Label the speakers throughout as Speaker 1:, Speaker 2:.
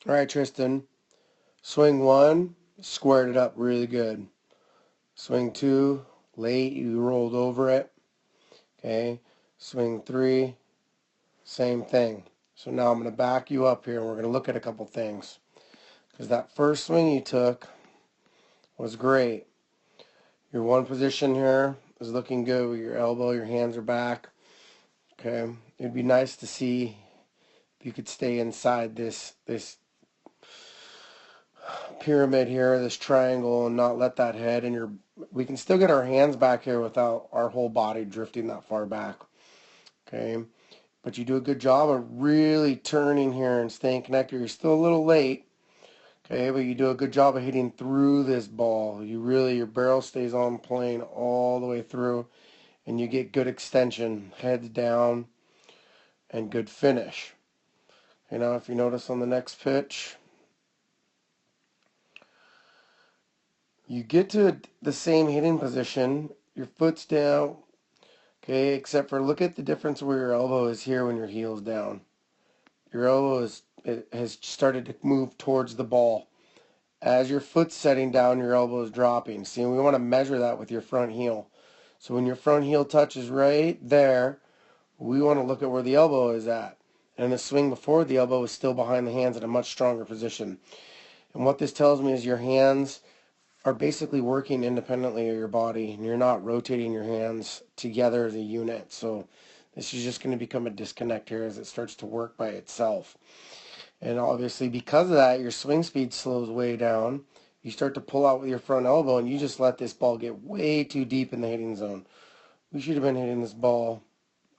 Speaker 1: All right, Tristan. Swing one, squared it up really good. Swing two, late, you rolled over it. Okay. Swing three, same thing. So now I'm going to back you up here and we're going to look at a couple things. Because that first swing you took was great. Your one position here is looking good with your elbow, your hands are back. Okay. It'd be nice to see if you could stay inside this pyramid here, this triangle, and not let that head and we can still get our hands back here without our whole body drifting that far back. Okay. But you do a good job of really turning here and staying connected. You're still a little late. Okay, but you do a good job of hitting through this ball. Your barrel stays on plane all the way through, and you get good extension, heads down, and good finish. You know, if you notice on the next pitch, you get to the same hitting position, your foot's down, okay, except for look at the difference where your elbow is here when your heel's down. Your elbow has started to move towards the ball. As your foot's setting down, your elbow is dropping. See, we want to measure that with your front heel. So when your front heel touches right there, we want to look at where the elbow is at. And the swing before, the elbow is still behind the hands in a much stronger position. And what this tells me is your hands are basically working independently of your body, and you're not rotating your hands together as a unit. So this is just going to become a disconnect here as it starts to work by itself. And obviously because of that, your swing speed slows way down. You start to pull out with your front elbow, and you just let this ball get way too deep in the hitting zone. We should have been hitting this ball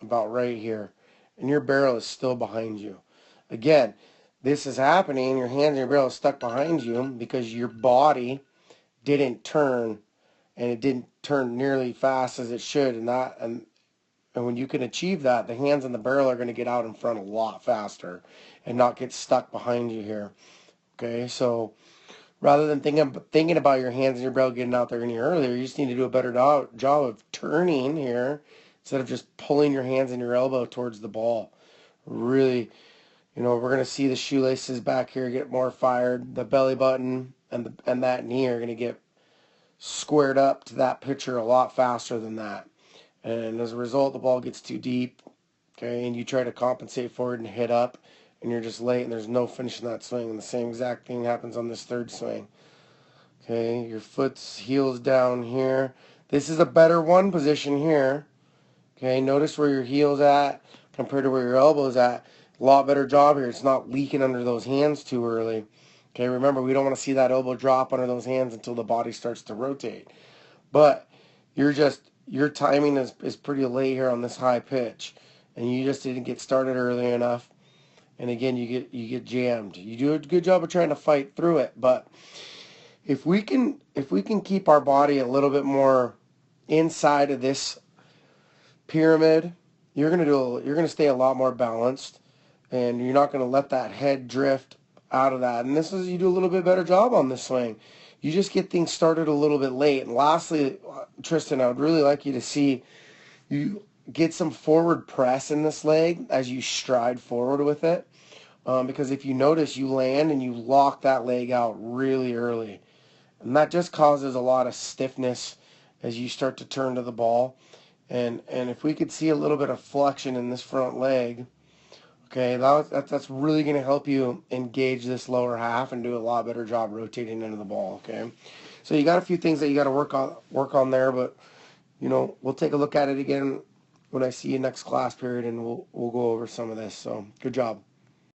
Speaker 1: about right here. And your barrel is still behind you. Again, this is happening. Your hands and your barrel is stuck behind you because your body didn't turn, and it didn't turn nearly fast as it should. And when you can achieve that, the hands and the barrel are going to get out in front a lot faster and not get stuck behind you here. Okay, so rather than thinking about your hands and your barrel getting out there any earlier, you just need to do a better job of turning here instead of just pulling your hands and your elbow towards the ball. Really, we're going to see the shoelaces back here get more fired. The belly button and that knee are going to get squared up to that pitcher a lot faster than that. And as a result, the ball gets too deep, okay, and you try to compensate for it and hit up, and you're just late, and there's no finishing that swing. And the same exact thing happens on this third swing. Okay, your foot's heels down here. This is a better one position here. Okay, notice where your heel's at compared to where your elbow's at. A lot better job here. It's not leaking under those hands too early. Okay, remember, we don't want to see that elbow drop under those hands until the body starts to rotate. But your timing is pretty late here on this high pitch, and you just didn't get started early enough. And again, you get jammed. You do a good job of trying to fight through it, but if we can keep our body a little bit more inside of this pyramid, you're gonna stay a lot more balanced, and you're not gonna let that head drift out of that. And you do a little bit better job on this swing. You just get things started a little bit late. And lastly, Tristan, I would really like you to see you get some forward press in this leg as you stride forward with it. Because if you notice, you land and you lock that leg out really early. And that just causes a lot of stiffness as you start to turn to the ball. And if we could see a little bit of flexion in this front leg, okay, that's really going to help you engage this lower half and do a lot better job rotating into the ball, okay? So you got a few things that you got to work on there, but we'll take a look at it again when I see you next class period, and we'll go over some of this. So good job.